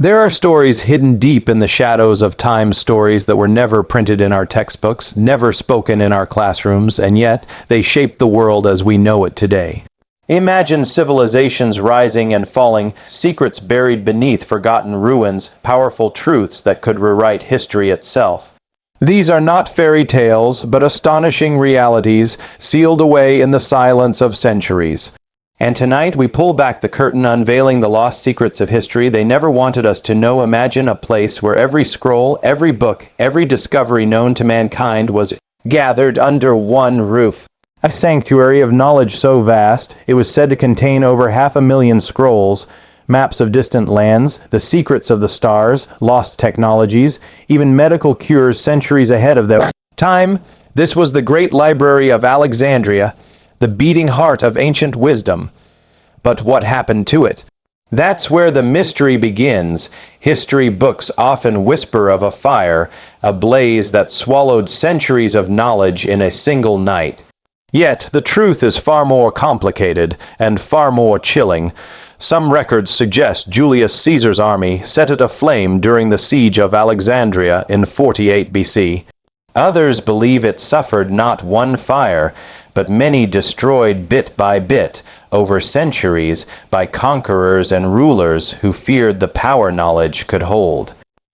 There are stories hidden deep in the shadows of time, stories that were never printed in our textbooks, never spoken in our classrooms, and yet they shaped the world as we know it today. Imagine civilizations rising and falling, secrets buried beneath forgotten ruins, powerful truths that could rewrite history itself. These are not fairy tales, but astonishing realities sealed away in the silence of centuries. And tonight we pull back the curtain, unveiling the lost secrets of history they never wanted us to know. Imagine a place where every scroll, every book, every discovery known to mankind was gathered under one roof. A sanctuary of knowledge so vast, it was said to contain over 500,000 scrolls, maps of distant lands, the secrets of the stars, lost technologies, even medical cures centuries ahead of their time. This was the great library of Alexandria, the beating heart of ancient wisdom. But what happened to it? That's where the mystery begins. History books often whisper of a fire, a blaze that swallowed centuries of knowledge in a single night. Yet the truth is far more complicated and far more chilling. Some records suggest Julius Caesar's army set it aflame during the siege of Alexandria in 48 BC. Others believe it suffered not one fire, but many destroyed bit by bit over centuries by conquerors and rulers who feared the power knowledge could hold.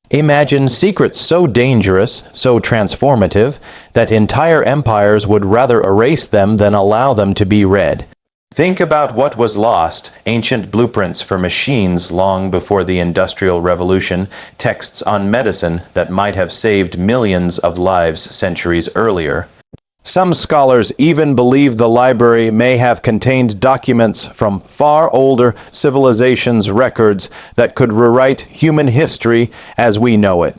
Imagine secrets so dangerous, so transformative, that entire empires would rather erase them than allow them to be read. Think about what was lost: ancient blueprints for machines long before the Industrial Revolution, texts on medicine that might have saved millions of lives centuries earlier. Some scholars even believe the library may have contained documents from far older civilizations' records that could rewrite human history as we know it.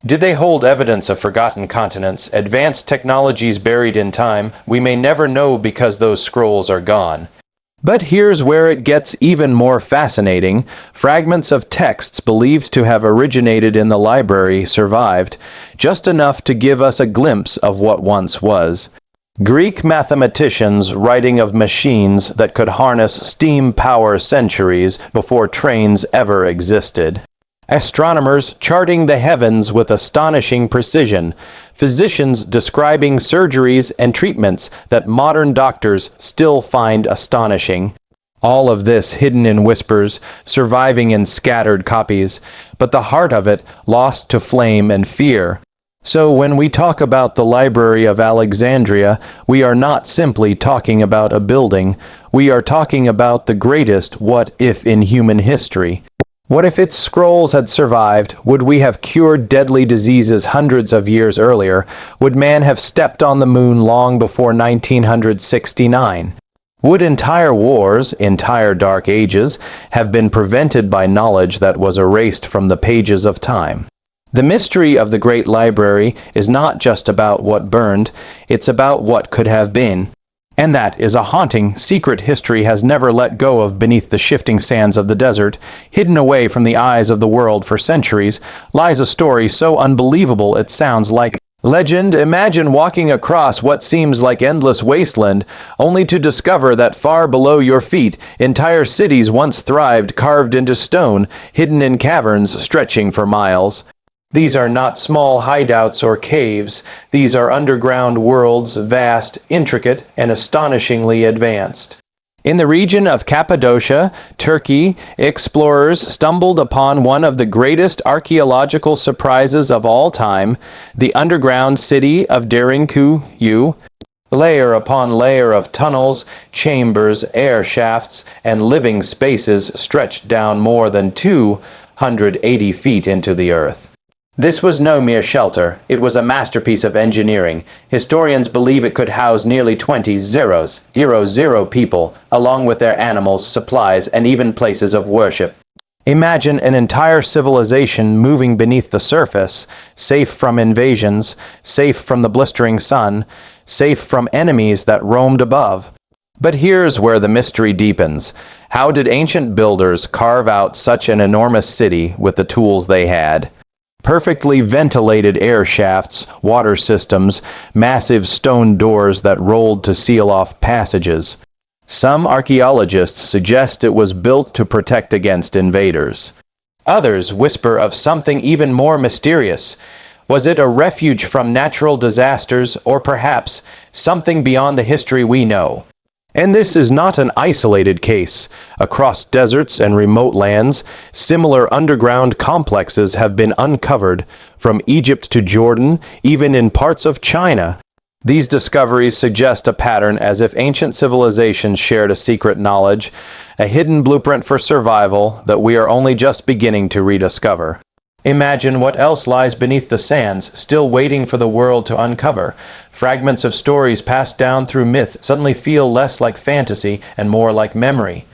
Did they hold evidence of forgotten continents, advanced technologies buried in time? We may never know because those scrolls are gone. But here's where it gets even more fascinating. Fragments of texts believed to have originated in the library survived, just enough to give us a glimpse of what once was. Greek mathematicians writing of machines that could harness steam power centuries before trains ever existed. Astronomers charting the heavens with astonishing precision. Physicians describing surgeries and treatments that modern doctors still find astonishing. All of this hidden in whispers, surviving in scattered copies, but the heart of it lost to flame and fear. So when we talk about the Library of Alexandria, we are not simply talking about a building. We are talking about the greatest what if in human history. What if its scrolls had survived? Would we have cured deadly diseases hundreds of years earlier? Would man have stepped on the moon long before 1969? Would entire wars, entire dark ages, have been prevented by knowledge that was erased from the pages of time? The mystery of the Great Library is not just about what burned, it's about what could have been. And that is a haunting secret history has never let go of. Beneath the shifting sands of the desert, hidden away from the eyes of the world for centuries, lies a story so unbelievable it sounds like legend. Imagine walking across what seems like endless wasteland, only to discover that far below your feet, entire cities once thrived, carved into stone, hidden in caverns stretching for miles. These are not small hideouts or caves. These are underground worlds, vast, intricate, and astonishingly advanced. In the region of Cappadocia, Turkey, explorers stumbled upon one of the greatest archaeological surprises of all time, the underground city of Derinkuyu. Layer upon layer of tunnels, chambers, air shafts, and living spaces stretched down more than 280 feet into the earth. This was no mere shelter. It was a masterpiece of engineering. Historians believe it could house nearly 20 zero people, along with their animals, supplies, and even places of worship. Imagine an entire civilization moving beneath the surface, safe from invasions, safe from the blistering sun, safe from enemies that roamed above. But here's where the mystery deepens. How did ancient builders carve out such an enormous city with the tools they had? Perfectly ventilated air shafts, water systems, massive stone doors that rolled to seal off passages. Some archaeologists suggest it was built to protect against invaders. Others whisper of something even more mysterious. Was it a refuge from natural disasters, or perhaps something beyond the history we know? And this is not an isolated case. Across deserts and remote lands, similar underground complexes have been uncovered, from Egypt to Jordan, even in parts of China. These discoveries suggest a pattern, as if ancient civilizations shared a secret knowledge, a hidden blueprint for survival that we are only just beginning to rediscover. Imagine what else lies beneath the sands, still waiting for the world to uncover. Fragments of stories passed down through myth suddenly feel less like fantasy and more like memory.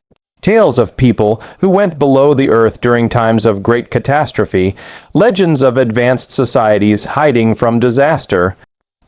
Tales of people who went below the earth during times of great catastrophe, legends of advanced societies hiding from disaster.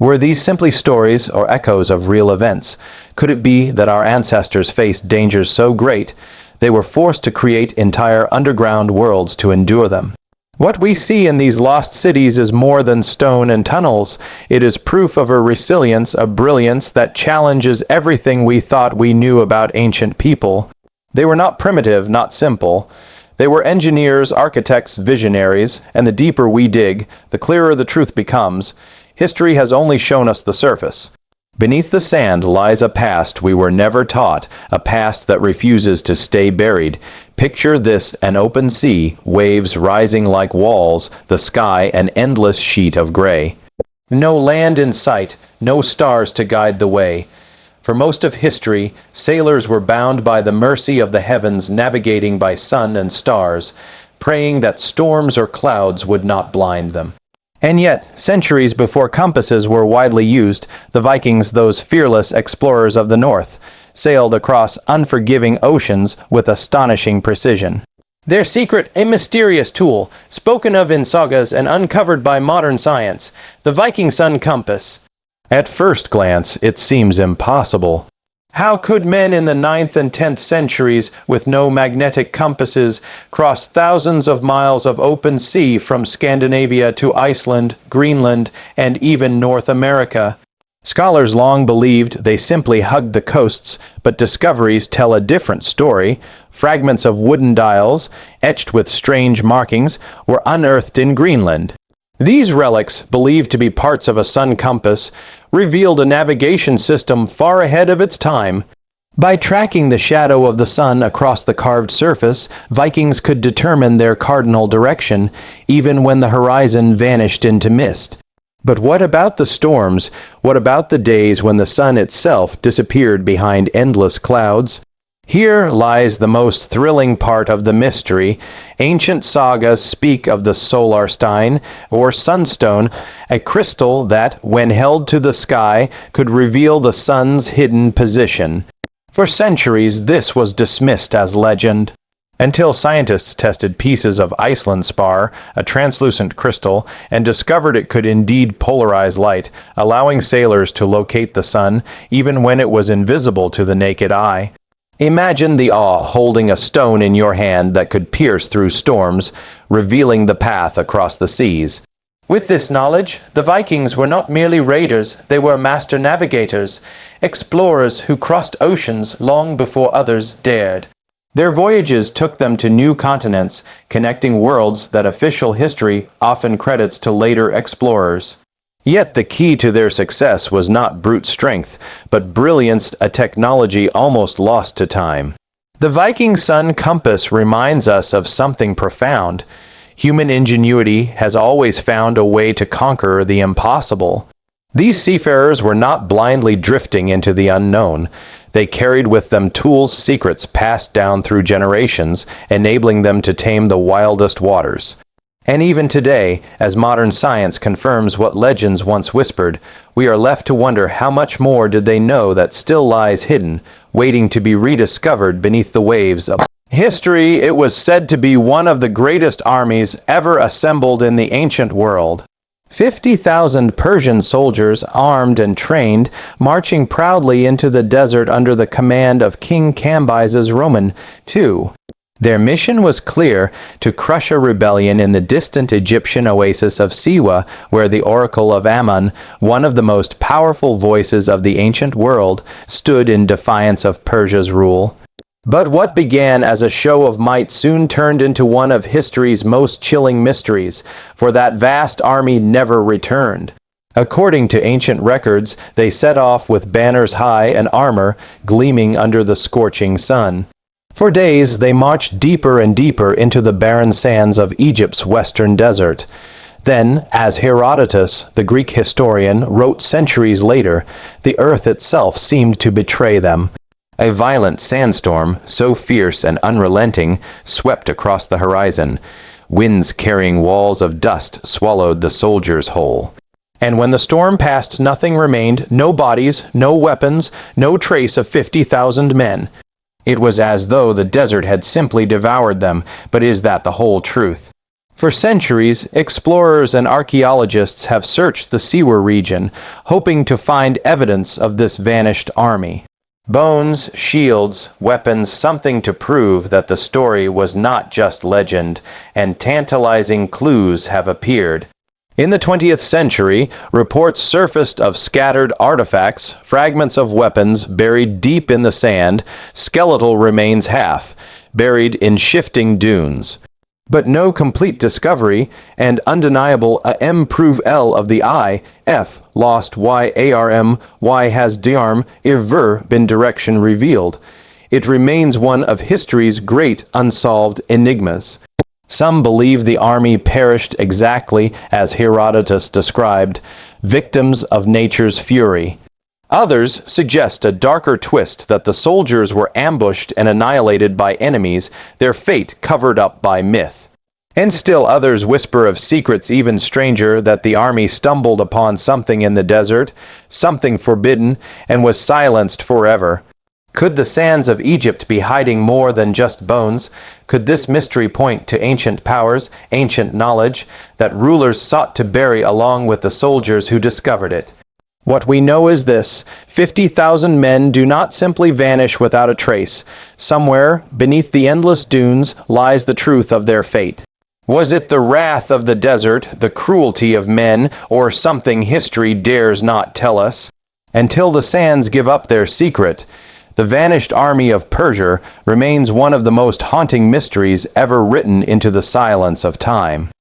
Were these simply stories or echoes of real events? Could it be that our ancestors faced dangers so great they were forced to create entire underground worlds to endure them? What we see in these lost cities is more than stone and tunnels. It is proof of a resilience, a brilliance that challenges everything we thought we knew about ancient people. They were not primitive, not simple. They were engineers, architects, visionaries, and the deeper we dig, the clearer the truth becomes. History has only shown us the surface. Beneath the sand lies a past we were never taught, a past that refuses to stay buried. Picture this: an open sea, waves rising like walls, the sky an endless sheet of gray. No land in sight, no stars to guide the way. For most of history, sailors were bound by the mercy of the heavens, navigating by sun and stars, praying that storms or clouds would not blind them. And yet, centuries before compasses were widely used, the Vikings, those fearless explorers of the north, sailed across unforgiving oceans with astonishing precision. Their secret, a mysterious tool, spoken of in sagas and uncovered by modern science, the Viking sun compass. At first glance, it seems impossible. How could men in the 9th and 10th centuries, with no magnetic compasses, cross thousands of miles of open sea from Scandinavia to Iceland, Greenland, and even North America? Scholars long believed they simply hugged the coasts, but discoveries tell a different story. Fragments of wooden dials, etched with strange markings, were unearthed in Greenland. These relics, believed to be parts of a sun compass, revealed a navigation system far ahead of its time. By tracking the shadow of the sun across the carved surface, Vikings could determine their cardinal direction, even when the horizon vanished into mist. But what about the storms? What about the days when the sun itself disappeared behind endless clouds? Here lies the most thrilling part of the mystery. Ancient sagas speak of the solarstein, or sunstone, a crystal that, when held to the sky, could reveal the sun's hidden position. For centuries, this was dismissed as legend, until scientists tested pieces of Iceland spar, a translucent crystal, and discovered it could indeed polarize light, allowing sailors to locate the sun, even when it was invisible to the naked eye. Imagine the awe holding a stone in your hand that could pierce through storms, revealing the path across the seas. With this knowledge, the Vikings were not merely raiders, they were master navigators, explorers who crossed oceans long before others dared. Their voyages took them to new continents, connecting worlds that official history often credits to later explorers. Yet the key to their success was not brute strength, but brilliance, a technology almost lost to time. The Viking sun compass reminds us of something profound. Human ingenuity has always found a way to conquer the impossible. These seafarers were not blindly drifting into the unknown. They carried with them tools, secrets passed down through generations, enabling them to tame the wildest waters. And even today, as modern science confirms what legends once whispered, we are left to wonder how much more did they know that still lies hidden, waiting to be rediscovered beneath the waves of history. It was said to be one of the greatest armies ever assembled in the ancient world. 50,000 Persian soldiers, armed and trained, marching proudly into the desert under the command of King Cambyses Roman II. Their mission was clear: to crush a rebellion in the distant Egyptian oasis of Siwa, where the oracle of Ammon, one of the most powerful voices of the ancient world, stood in defiance of Persia's rule. But what began as a show of might soon turned into one of history's most chilling mysteries, for that vast army never returned. According to ancient records, they set off with banners high and armor gleaming under the scorching sun. For days they marched deeper and deeper into the barren sands of Egypt's western desert. Then, as Herodotus, the Greek historian, wrote centuries later, the earth itself seemed to betray them. A violent sandstorm, so fierce and unrelenting, swept across the horizon. Winds carrying walls of dust swallowed the soldiers whole. And when the storm passed, nothing remained, no bodies, no weapons, no trace of 50,000 men. It was as though the desert had simply devoured them, but is that the whole truth? For centuries, explorers and archaeologists have searched the Siwa region, hoping to find evidence of this vanished army. Bones, shields, weapons, something to prove that the story was not just legend, and tantalizing clues have appeared. In the 20th century, reports surfaced of scattered artifacts, fragments of weapons buried deep in the sand, skeletal remains half, buried in shifting dunes. But no complete discovery, and undeniable M prove L of the I, F lost Y ARM, Y has DRM, IVR been direction revealed. It remains one of history's great unsolved enigmas. Some believe the army perished exactly as Herodotus described, victims of nature's fury. Others suggest a darker twist that the soldiers were ambushed and annihilated by enemies, their fate covered up by myth. And still others whisper of secrets even stranger, that the army stumbled upon something in the desert, something forbidden, and was silenced forever. Could the sands of Egypt be hiding more than just bones? Could this mystery point to ancient powers, ancient knowledge, that rulers sought to bury along with the soldiers who discovered it? What we know is this: 50,000 men do not simply vanish without a trace. Somewhere, beneath the endless dunes, lies the truth of their fate. Was it the wrath of the desert, the cruelty of men, or something history dares not tell us? Until the sands give up their secret, the vanished army of Persia remains one of the most haunting mysteries ever written into the silence of time.